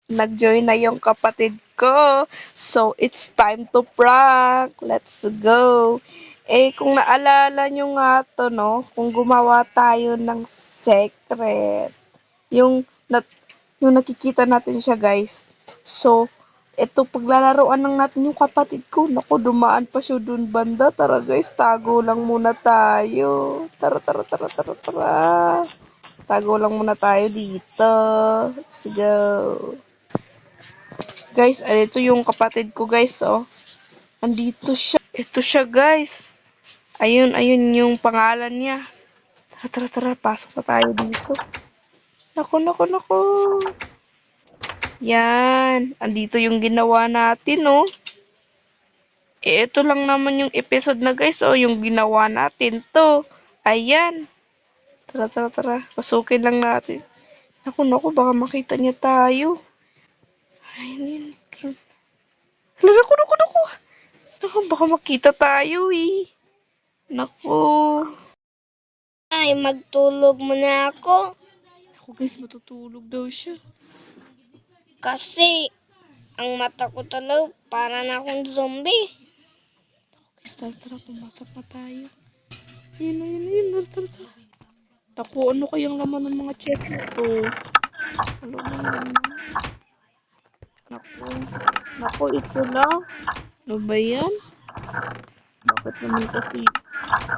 nag-join na yung kapatid ko. So, it's time to prank. Let's go. Eh, kung naalala nyo nga to, no? Kung gumawa tayo ng secret. Yung, yung nakikita natin siya, guys. So, eto, paglalaroan lang natin yung kapatid ko. Naku, dumaan pa siya dun banda. Tara, guys, tago lang muna tayo. Tara, tara, tara, tara, tara. Tago lang muna tayo dito. Let's go. Guys, ito yung kapatid ko, guys, oh. Andito siya. Ito siya, guys. Ayun, ayun yung pangalan niya. Tara, tara, tara. Pasok na tayo dito. Naku, naku, naku. Yan. Andito yung ginawa natin, oh. Ito lang naman yung episode na, guys, oh. Yung ginawa natin to. Ayan. Tara, tara, tara. Pasukin lang natin. Naku, naku. Baka makita niya tayo. Ayun. Naku, naku, naku. Naku, baka makita tayo, eh. Naku. Ay, magtulog muna ako. Ako, guys, matutulog daw siya. Kasi, ang mata ko talaga para na akong zombie. Guys, tara, tara. Pumasok na tayo. Ayun, ayun, ayun. Tara, tara, tara. Naku, ano kayang laman ng mga check nito? Ano naman? Naku. Naku, ito lang. Ano ba yan? Bakit naman kasi?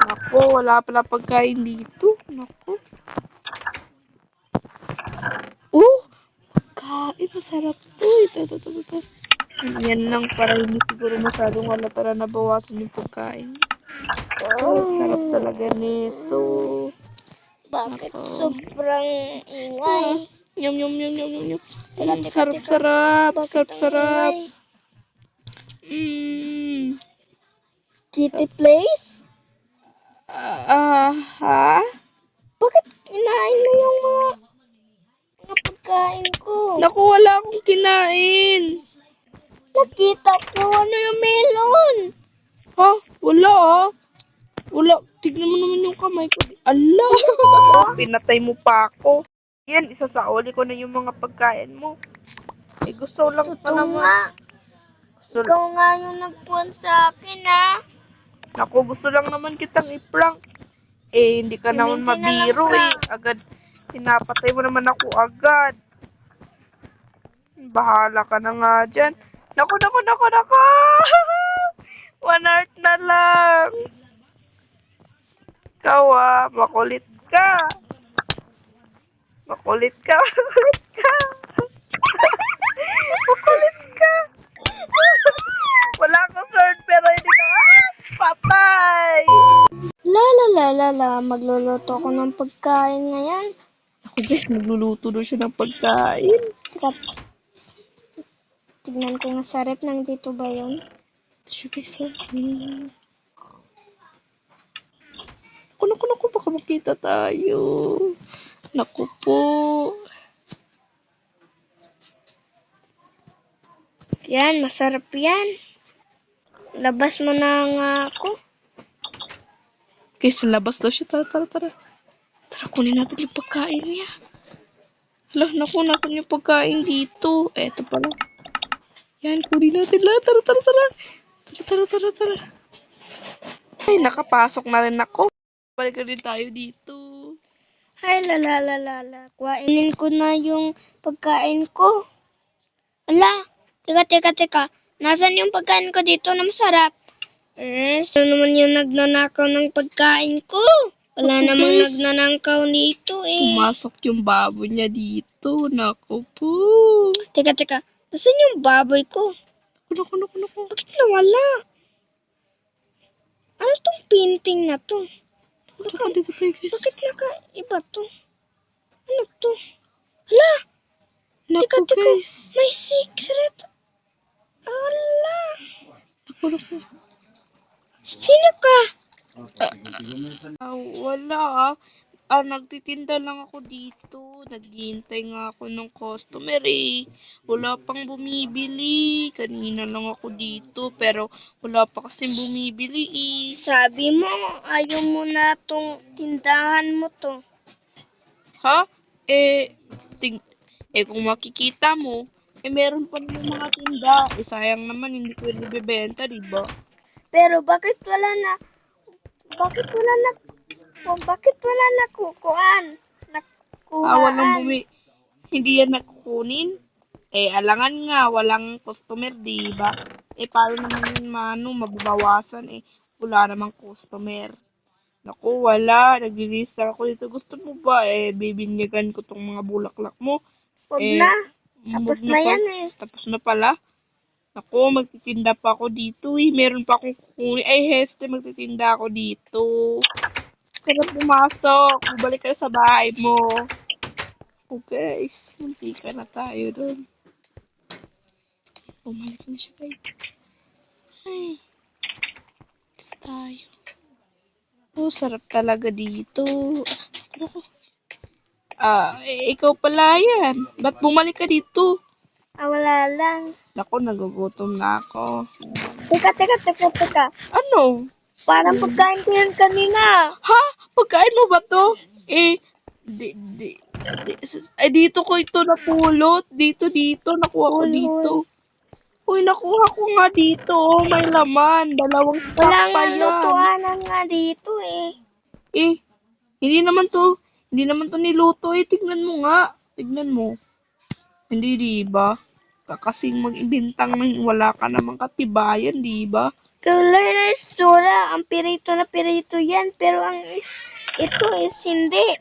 Naku, wala pala pagkain dito. Naku. Pagkain. Masarap to. Ito. Yan lang para hindi siguro masyadong halata na nabawasan yung pagkain. Oh, sarap talaga nito. Bakit Nako. sobrang ingay? Yum, yum, yum, yum, yum, yum. Teka, teka, Sarap, teka. sarap. Bakit Sarap, ang sarap. ingay? Mmm. Kitty Place? Ha? Bakit kinain mo yung mga pagkain ko? Naku, wala akong kinain. Nakita ko ano yung melon. Ha? Wala ah. Wala. Tignan mo naman yung kamay ko. Ala! Pinatay mo pa ako. Yan, isasauli ko na yung mga pagkain mo. Eh, gusto lang pa Totoo naman. nga. Gusto, Ikaw nga yung nagpuan sa akin, ha? naku, gusto lang naman kitang i-prank. Eh, hindi ka naman Hindi na lang mabiro eh. prank. Agad, pinapatay mo naman ako agad. Bahala ka na nga dyan. Naku, naku, naku, naku! 1 heart na lang. Ikaw ah, makulit ka. Makulit ka, makulit ka. Makulit ka. Wala akong sword pero hindi ka. Patay! Magluluto ako ng pagkain ngayon. Ako guys, nagluluto daw siya ng pagkain. Teka, tignan ko nga sa rep, nandito ba yun? Ito siya guys. Naku, baka makita tayo. Naku po. Yan, masarap yan. Labas mo na nga ako. Guys, sa labas daw siya. Tara, tara, tara. Tara, kunin natin yung pagkain niya. Hala, naku, natin yung pagkain dito. Eto pala. Yan, kunin natin lahat. Tara, tara, tara. Tara, tara, tara. Ay, nakapasok na rin ako. Balik na rin tayo dito. Ay, Kuhainin ko na yung pagkain ko. Ala, teka. Nasaan yung pagkain ko dito na masarap? Saan naman yung nagnanakaw ng pagkain ko? Wala Naku, namang guys. nagnanakaw dito eh. Pumasok yung baboy niya dito. Naku po. Teka. Nasaan yung baboy ko? Naku. Bakit nawala? Ano tong painting na to? Teka, dito tayo guys. Bakit nakaiba to? Ano to? Hala! Naku Teka. guys. May secret. Ala! Naku. Sino ka? Wala ah. Nagtitinda lang ako dito. Naghihintay nga ako ng customer eh. Wala pang bumibili. Kanina lang ako dito. Pero wala pa kasing bumibili eh. Sabi mo, ayaw mo na tong tindahan mo to. Ha? Kung makikita mo, Meron pa naman mga tinda. Sayang naman, hindi ko yun ibibenta, di ba? Pero bakit wala na Walang nakuhaan? hindi yan nakukunin. Alangan nga, walang customer, di ba? Paano naman yun, mababawasan, wala namang customer. Naku, wala. Naglilista ako dito. Gusto mo ba, bibinyagan ko tong mga bulaklak mo? Wag Eh, na. Wag Tapos na na pa. yan eh. Tapos na pala. Naku, magtitinda pa ako dito Meron pa akong kukunin. Heste, magtitinda ako dito. Sarap pumasok. Bumalik ka sa bahay mo. Oh guys, munti ka na tayo doon. Bumalik na siya guys. Ay, dito tayo. Oh, sarap talaga dito. Ano ko? Ikaw pala yan. Ba't bumalik ka dito? Wala lang. Naku, nagugutom na ako. Teka. Ano? Parang pagkain ko yan kanina. Ha? Pagkain mo ba to? Di, di, dito ko ito napulot. Dito. Nakuha ko Hoy, dito. hoy. Uy, nakuha ko nga dito. May laman. 2 Wala stock pa nga yan. lutuanan nga dito eh. Eh, hindi naman to niluto Tignan mo nga. Tignan mo. Hindi, di ba? Kakasing mag-ibintang nang wala ka namang katibayan, di ba? Kulay na istura. Ang pirito na pirito yan. Pero ito is hindi.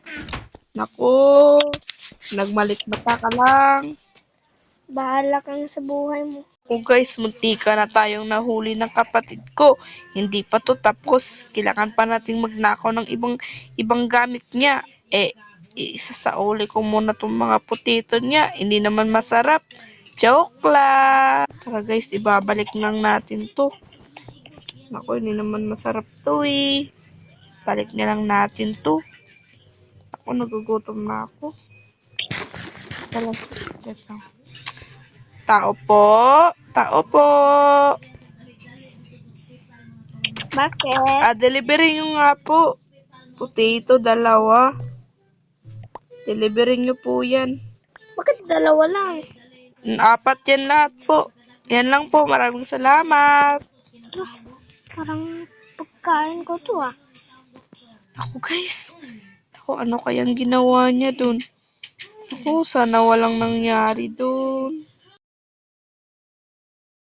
Nako, nagmalikmata ka lang. Bahala kang sa buhay mo. Oh guys, muntika na tayong nahuli ng kapatid ko. Hindi pa to tapos. Kailangan pa nating magnakaw ng ibang gamit niya. Isasauli ko muna tong mga potato niya. Hindi naman masarap. Joke lang. Tara guys, ibabalik lang natin to. Naku, hindi naman masarap to Balik na lang natin to. Ako, nagugutom na ako. Teka. Tao po. Tao po. Bakit? Delivery nyo nga po. Potato, 2. Delivery nyo po yan. Bakit dalawa lang? 4 yan lahat po. Yan lang po. Maraming salamat. Parang pagkain ko to ah. Ako guys. Ano kayang ginawa niya dun? Sana walang nangyari dun.